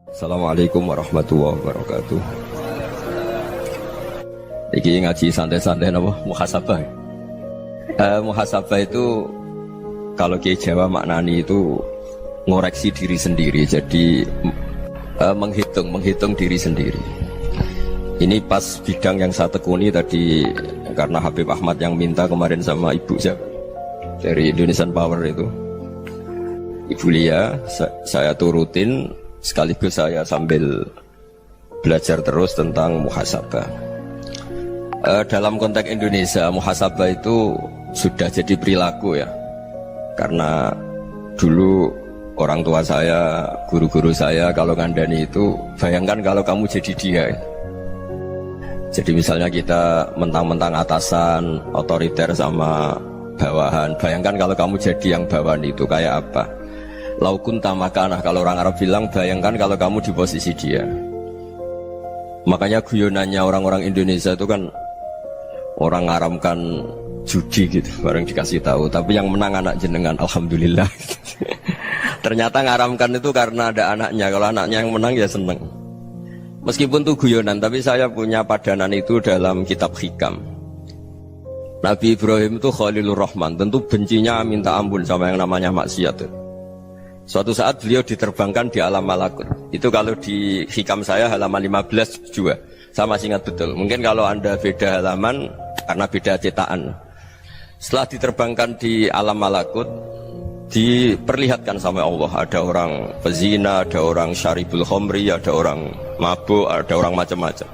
Assalamualaikum warahmatullahi wabarakatuh. Iki ngaji santai-santai apa? Muhasabah. Muhasabah itu kalau Kiai Jawa maknani itu ngoreksi diri sendiri. Jadi menghitung diri sendiri. Ini pas bidang yang saya tekuni tadi karena Habib Ahmad yang minta kemarin sama Ibu siapa? Dari Indonesian Power itu. Ibu Lia, saya turutin sekaligus saya sambil belajar terus tentang muhasabah. Dalam konteks Indonesia, muhasabah itu sudah jadi perilaku ya. Karena dulu orang tua saya, guru-guru saya kalau ngandani itu, bayangkan kalau kamu jadi dia. Jadi misalnya kita mentang-mentang atasan, otoriter sama bawahan. Bayangkan kalau kamu jadi yang bawahan itu kayak apa? Laukun tamakanah, kalau orang Arab bilang, bayangkan kalau kamu di posisi dia. Makanya guyonannya orang-orang Indonesia itu kan orang ngaramkan judi gitu, bareng dikasih tahu. Tapi yang menang anak jenengan, alhamdulillah. Ternyata ngaramkan itu karena ada anaknya. Kalau anaknya yang menang ya seneng. Meskipun itu guyonan, tapi saya punya padanan itu dalam kitab Hikam. Nabi Ibrahim itu Khalilur Rahman, tentu bencinya minta ampun sama yang namanya maksiat. Suatu saat beliau diterbangkan di alam malakut. Itu kalau di Hikam saya halaman 15 juga. Saya masih ingat betul. Mungkin kalau Anda beda halaman karena beda cetakan. Setelah diterbangkan di alam malakut, diperlihatkan sama Allah. Ada orang pezina, ada orang syaribul khomri, ada orang mabuk, ada orang macam-macam.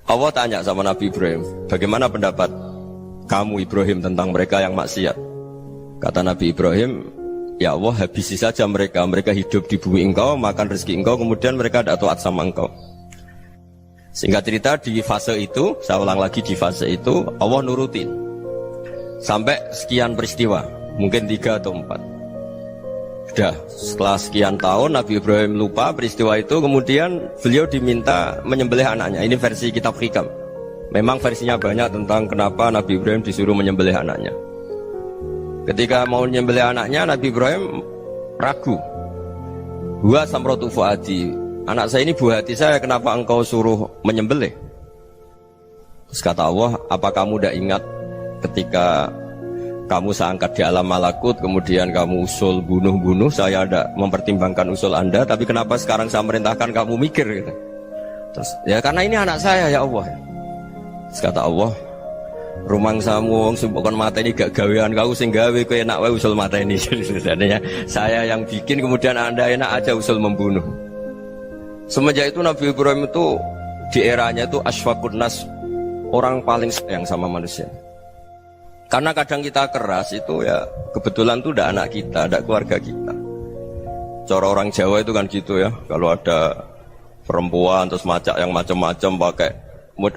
Allah tanya sama Nabi Ibrahim, bagaimana pendapat kamu Ibrahim tentang mereka yang maksiat? Kata Nabi Ibrahim, ya Allah, habisi saja mereka. Mereka hidup di bumi engkau, makan rezeki engkau, kemudian mereka tidak taat sama engkau. Singkat cerita, di fase itu, saya ulang lagi, di fase itu Allah nurutin sampai sekian peristiwa, mungkin 3 atau 4. Sudah, setelah sekian tahun Nabi Ibrahim lupa peristiwa itu, kemudian beliau diminta menyembelih anaknya. Ini versi kitab Hikam. Memang versinya banyak tentang kenapa Nabi Ibrahim disuruh menyembelih anaknya. Ketika mau menyembelih anaknya, Nabi Ibrahim ragu. Huwa samratu fuadi, anak saya ini buah hati saya, kenapa engkau suruh menyembelih? Terus kata Allah, apa kamu tidak ingat ketika kamu saya angkat di alam malakut, kemudian kamu usul bunuh-bunuh, saya tidak mempertimbangkan usul Anda, tapi kenapa sekarang saya merintahkan kamu mikir? Gitu. Terus, ya karena ini anak saya ya Allah. Terus kata Allah, rumang samu wong sumpukon mata ini gak gawean kau sing gawe kowe enak wae usul mata ini. Sebenarnya saya yang bikin, kemudian Anda enak aja usul membunuh. Semenjak itu Nabi Ibrahim itu di eranya itu asfaqun nas, orang paling sayang sama manusia. Karena kadang kita keras itu ya kebetulan tuh udah anak kita, ada keluarga kita. Cara orang Jawa itu kan gitu ya, kalau ada perempuan terus macak yang macam-macam pakai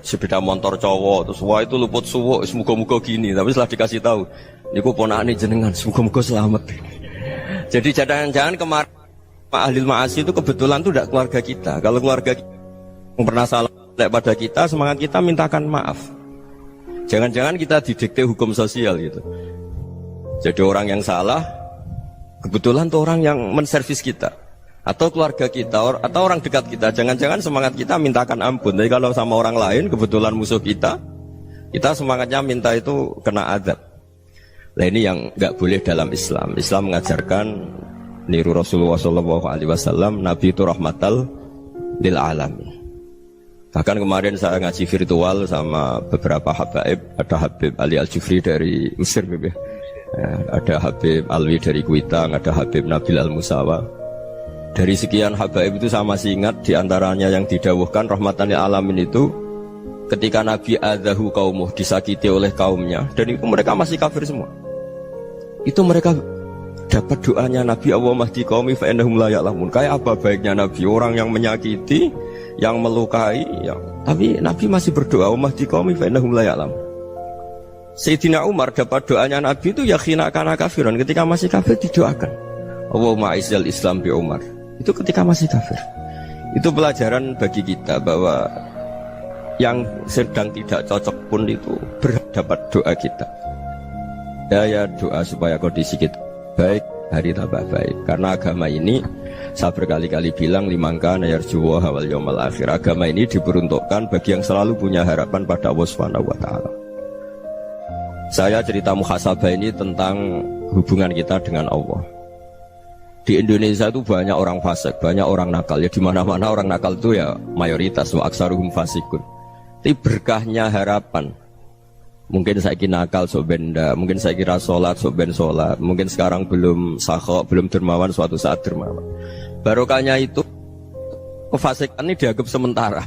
sepeda motor cowok, terus wah itu luput suwuk, semoga-moga gini. Tapi setelah dikasih tahu, niku ponakane jenengan, semoga-moga selamat. Jadi jangan-jangan kemarin Pak Ahlil Ma'asi itu kebetulan tuh tidak keluarga kita. Kalau keluarga kita yang pernah salah pada kita, semangat kita mintakan maaf. Jangan-jangan kita didikte hukum sosial gitu. Jadi orang yang salah, kebetulan tuh orang yang menservis kita. Atau keluarga kita, atau orang dekat kita. Jangan-jangan semangat kita mintakan ampun. Jadi kalau sama orang lain, kebetulan musuh kita semangatnya minta itu kena adab. Nah ini yang nggak boleh dalam Islam. Islam mengajarkan niru Rasulullah SAW, Nabi itu rahmatal lil alamin. Bahkan kemarin saya ngaji virtual sama beberapa habaib. Ada Habib Ali Al-Jufri dari Mesir, ya. Ada Habib Alwi dari Kuitang, ada Habib Nabil Al-Musawa. Dari sekian habaib itu saya masih ingat diantaranya yang didawuhkan rahmatan lil alamin itu ketika Nabi adzahu qaumuh, disakiti oleh kaumnya, dan itu mereka masih kafir semua. Itu mereka dapat doanya Nabi, Allahumma hdi qaumi fa innahum la ya'lamun. Kayak apa baiknya Nabi, orang yang menyakiti, yang melukai, tapi Nabi masih berdoa, Allahumma hdi qaumi fa innahum la ya'lamun. Sayyidina Umar dapat doanya Nabi itu yakhina kana kafiran, ketika masih kafir didoakan, Allahumma aizzal Islam bi Umar. Itu ketika masih kafir. Itu pelajaran bagi kita bahwa yang sedang tidak cocok pun itu berdapat doa kita. Ya doa supaya kondisi kita baik. hari tambah baik. Karena agama ini saya berkali-kali bilang limangka nayarjuwa hawal yawmal akhir. Agama ini diperuntukkan bagi yang selalu punya harapan pada Allah Subhanahu wa taala. Saya cerita muhasabah ini tentang hubungan kita dengan Allah. Di Indonesia itu banyak orang fasik, banyak orang nakal. Ya di mana-mana orang nakal itu ya mayoritas, wa aksaruhum fasikun. Tapi berkahnya harapan. Mungkin saya kira nakal sok benda, mungkin saya kira sholat sok ben sholat, mungkin sekarang belum sakhok, belum dermawan, suatu saat dermawan. Barokahnya itu kefasikan ini dianggap sementara.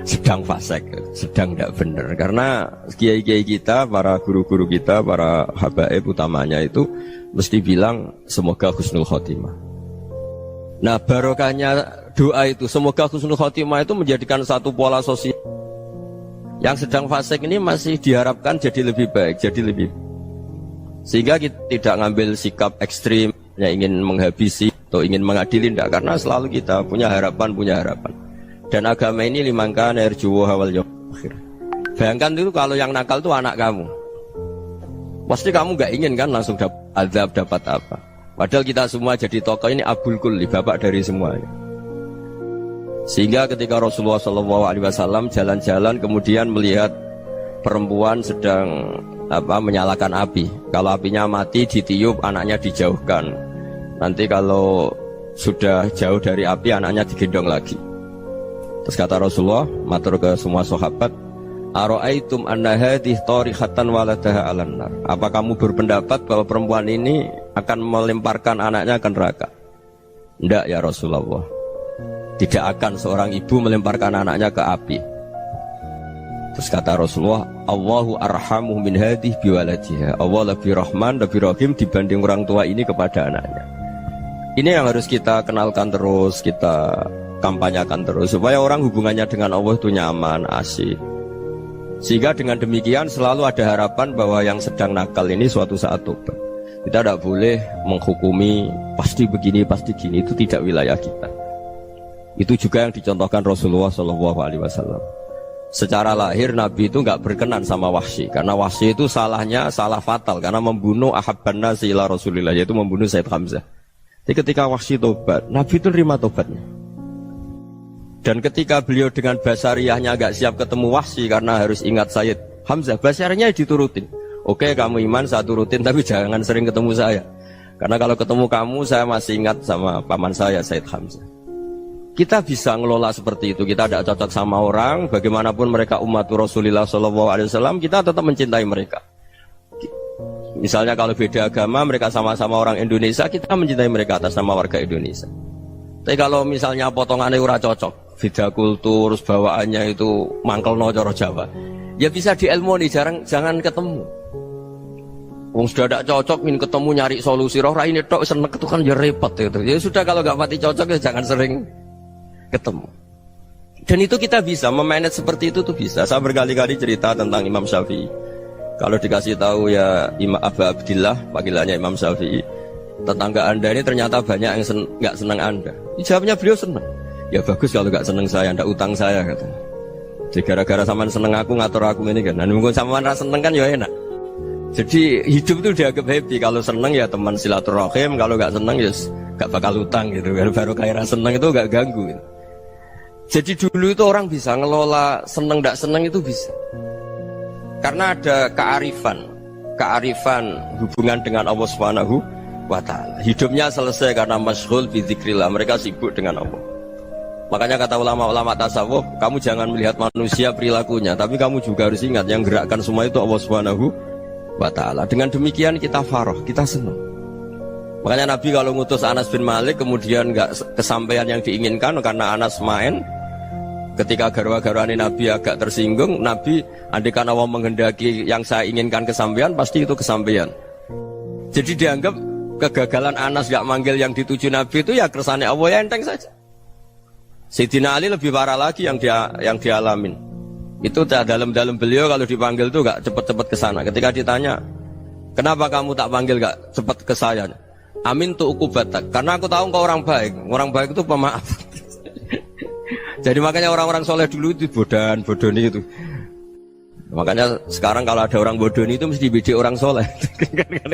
Sedang fasik, sedang tidak benar. Karena kiai-kiai kita, para guru-guru kita, para habaib utamanya itu mesti bilang semoga husnul khotimah. Nah barokahnya doa itu semoga husnul khotimah itu menjadikan satu pola sosial. Yang sedang fasik ini masih diharapkan jadi lebih baik, jadi lebih. Sehingga kita tidak ngambil sikap ekstrim, yang ingin menghabisi atau ingin mengadili, tidak. Karena selalu kita punya harapan. Dan agama ini limangka nerjuwo hawal yawmal akhir. Bayangkan itu kalau yang nakal itu anak kamu. Pasti kamu gak ingin kan langsung dapat azab, dapat apa. Padahal kita semua jadi tokoh ini abul kulli, bapak dari semuanya. Sehingga ketika Rasulullah SAW jalan-jalan kemudian melihat perempuan sedang menyalakan api. Kalau apinya mati ditiup, anaknya dijauhkan. Nanti kalau sudah jauh dari api anaknya digendong lagi. Terus kata Rasulullah, matur ke semua sahabat, ara'aitum anna hadhihi tarihatan waladaha 'alan nar. Apa kamu berpendapat bahwa perempuan ini akan melemparkan anaknya ke neraka? Tidak ya Rasulullah. Tidak akan seorang ibu melemparkan anaknya ke api. Terus kata Rasulullah, Allahu arhamu min hadhihi biwaladiha. Allah lebih rahman, lebih rahim dibanding orang tua ini kepada anaknya. Ini yang harus kita kenalkan terus, kita kampanyakan terus supaya orang hubungannya dengan Allah itu nyaman, asik. Sehingga dengan demikian selalu ada harapan bahwa yang sedang nakal ini suatu saat tobat. Kita tidak boleh menghukumi pasti begini, pasti gini, itu tidak wilayah kita. Itu juga yang dicontohkan Rasulullah SAW. Secara lahir Nabi itu nggak berkenan sama Wahsy, karena Wahsy itu salahnya salah fatal karena membunuh ahabban nasi ila Rasulillah, yaitu membunuh Sayyid Hamzah. Jadi ketika Wahsy tobat, Nabi itu terima tobatnya. Dan ketika beliau dengan basariyahnya agak siap ketemu Wahsy karena harus ingat Sayyid Hamzah, basariyahnya diturutin. Oke kamu iman saya turutin, tapi jangan sering ketemu saya. Karena kalau ketemu kamu saya masih ingat sama paman saya Sayyid Hamzah. Kita bisa ngelola seperti itu. Kita tidak cocok sama orang, bagaimanapun mereka umat Rasulullah SAW, kita tetap mencintai mereka. Misalnya kalau beda agama, mereka sama-sama orang Indonesia, kita mencintai mereka atas nama warga Indonesia. Tapi kalau misalnya potongannya ora cocok, beda kultur, bawaannya itu mangkelno cara Jawa, ya bisa diilmoni, jangan ketemu. Wong sudah tidak cocok, ingin ketemu nyari solusi, roh ini tok seneng itu kan ya repot gitu. Ya sudah kalau nggak pati cocok ya jangan sering ketemu. Dan itu kita bisa memanage seperti itu tuh bisa. Saya berkali-kali cerita tentang Imam Syafi'i. Kalau dikasih tahu ya Imam Abu Abdillah, panggilannya Imam Syafi'i, tetangga anda ini ternyata banyak yang nggak senang anda. Jawabnya beliau senang. Ya bagus kalau nggak senang saya, ndak utang saya katanya. Jadi gara-gara saman seneng aku ngatur aku ini kan. Nah mungkin saman rasa seneng kan ya enak. Jadi hidup itu dianggap happy. Kalau seneng ya teman silaturahim, kalau nggak seneng ya nggak bakal utang gitu. Baru kayak rasa seneng itu nggak ganggu. Gitu. Jadi dulu itu orang bisa ngelola seneng ndak seneng itu bisa. Karena ada kearifan hubungan dengan Allah Subhanahu wa ta'ala. Hidupnya selesai karena masyghul bi dzikrillah, mereka sibuk dengan Allah. Makanya kata ulama-ulama tasawuf, kamu jangan melihat manusia perilakunya, tapi kamu juga harus ingat yang gerakkan semua itu Allah Subhanahu wa ta'ala. Dengan demikian kita faroh, kita senang. Makanya Nabi kalau ngutus Anas bin Malik kemudian enggak kesampaian yang diinginkan karena Anas main, ketika garwa-garwani Nabi agak tersinggung, Nabi andaikan Allah menghendaki yang saya inginkan kesampaian, pasti itu kesampaian. Jadi dianggap kegagalan Anas gak manggil yang dituju Nabi itu ya kersane Allah, ya enteng saja. Sayyidina Ali lebih parah lagi yang dialamin. Itu dalam beliau kalau dipanggil itu gak cepet-cepet ke sana. Ketika ditanya, kenapa kamu tak panggil gak cepet ke saya? Amin tu ukubatak, karena aku tahu engkau orang baik. Orang baik itu pemaaf. Jadi makanya orang-orang soleh dulu itu bodoni itu. Makanya sekarang kalau ada orang bodoh itu mesti dibidik orang soleh.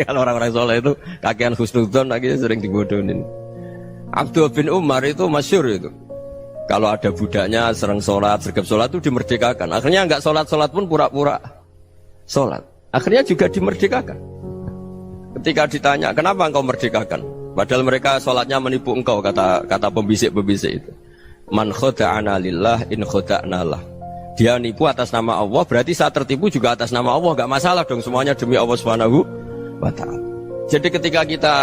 Kalau orang-orang soleh itu kakean husnudzon lagi sering dibodohin. Abdullah bin Umar itu masyhur itu. Kalau ada budaknya sering sholat, sergap sholat itu dimerdekakan. Akhirnya nggak sholat pun pura-pura sholat. Akhirnya juga dimerdekakan. Ketika ditanya, kenapa engkau merdekakan? Padahal mereka sholatnya menipu engkau, kata pembisik-pembisik itu. Man khoda'ana lillah in khoda'na lah. Dia nipu atas nama Allah, berarti saat tertipu juga atas nama Allah. Gak masalah dong, semuanya demi Allah Subhanahu wa ta'ala. Jadi ketika kita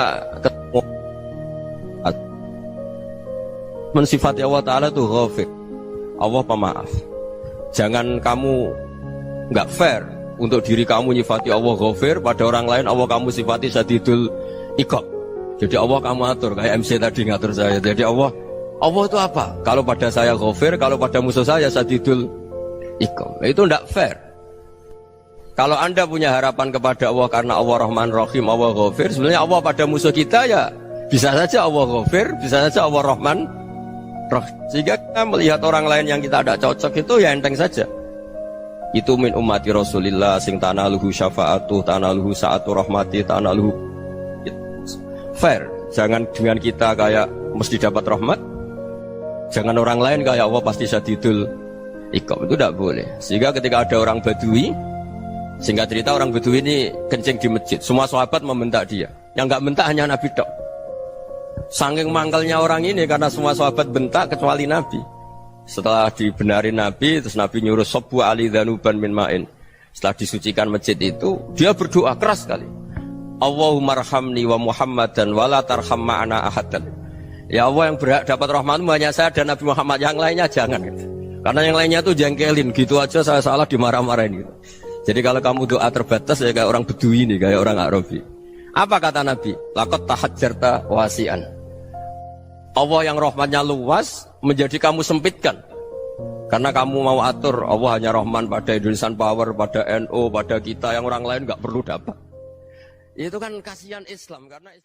ketemu mensifati Allah Ta'ala itu ghafir, Allah pemaaf. Jangan kamu gak fair untuk diri kamu nyifati Allah ghafir, pada orang lain Allah kamu sifati syadidul iqab. Jadi Allah kamu atur, kayak MC tadi ngatur saya. Jadi Allah itu apa? Kalau pada saya ghafir, kalau pada musuh saya syadidul iqab. Itu tidak fair. Kalau Anda punya harapan kepada Allah karena Allah Rahman Rahim, Allah ghafir, sebenarnya Allah pada musuh kita ya bisa saja Allah ghafir, bisa saja Allah Rahman Rahim. Sehingga kita melihat orang lain yang kita tidak cocok itu ya enteng saja. Itu min ummati Rasulillah sing tanaluhu syafa'atuh, tanaluhu sa'atu rahmati, tanaluhu fair. Jangan dengan kita kayak mesti dapat rahmat. Jangan orang lain kayak Allah pasti syadidul iqab. Itu tidak boleh. Sehingga ketika ada orang Badui, singkat cerita orang Badui ini kencing di masjid, semua sahabat membentak dia. Yang nggak bentak hanya Nabi tok. Saking mangkelnya orang ini karena semua sahabat bentak kecuali Nabi. Setelah dibenarin Nabi, terus Nabi nyuruh sobu ali dhanuban min ma'in. Setelah disucikan masjid itu, dia berdoa keras sekali. Allahumma arhamni wa Muhammadan wa la tarham ma'ana ahadan. Ya Allah, yang berhak dapat rahmatmu hanya saya dan Nabi Muhammad, yang lainnya jangan gitu. Karena yang lainnya tuh jengkelin, gitu aja saya salah dimarah-marahin gitu. Jadi kalau kamu doa terbatas ya kayak orang Bedui ini, kayak orang Arabi. Apa kata Nabi? Laqad tahajjarta wasi'an. Allah yang rahmatnya luas menjadi kamu sempitkan. Karena kamu mau atur Allah hanya Rahman pada Indonesian Power, pada NU, pada kita, yang orang lain nggak perlu dapat. Itu kan kasihan Islam karena